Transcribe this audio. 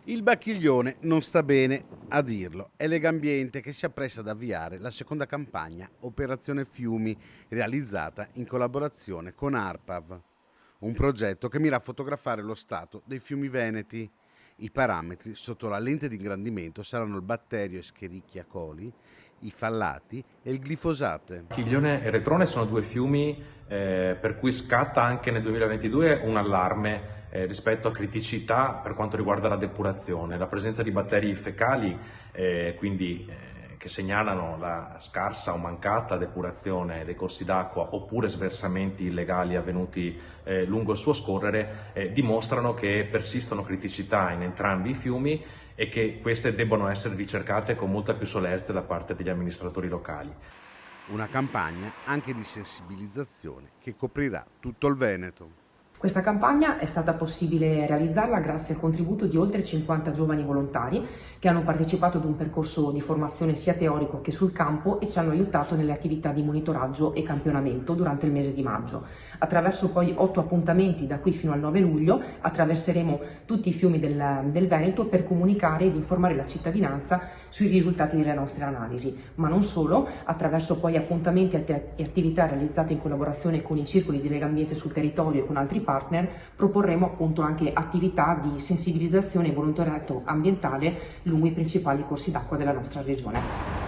Il Bacchiglione non sta bene a dirlo. È Legambiente che si appresta ad avviare la seconda campagna Operazione Fiumi, realizzata in collaborazione con ARPAV, un progetto che mira a fotografare lo stato dei fiumi veneti. I parametri sotto la lente di ingrandimento saranno il batterio Escherichia coli, i fallati e il glifosate. Chiglione e Retrone sono due fiumi per cui scatta anche nel 2022 un allarme rispetto a criticità per quanto riguarda la depurazione. La presenza di batteri fecali, che segnalano la scarsa o mancata depurazione dei corsi d'acqua oppure sversamenti illegali avvenuti lungo il suo scorrere, dimostrano che persistono criticità in entrambi i fiumi e che queste debbono essere ricercate con molta più solerzia da parte degli amministratori locali. Una campagna anche di sensibilizzazione che coprirà tutto il Veneto. Questa campagna è stata possibile realizzarla grazie al contributo di oltre 50 giovani volontari che hanno partecipato ad un percorso di formazione sia teorico che sul campo e ci hanno aiutato nelle attività di monitoraggio e campionamento durante il mese di maggio. Attraverso poi 8 appuntamenti da qui fino al 9 luglio attraverseremo tutti i fiumi del Veneto per comunicare ed informare la cittadinanza sui risultati delle nostre analisi, ma non solo, attraverso poi appuntamenti e attività realizzate in collaborazione con i circoli di Legambiente sul territorio e con altri partner, proporremo appunto anche attività di sensibilizzazione e volontariato ambientale lungo i principali corsi d'acqua della nostra regione.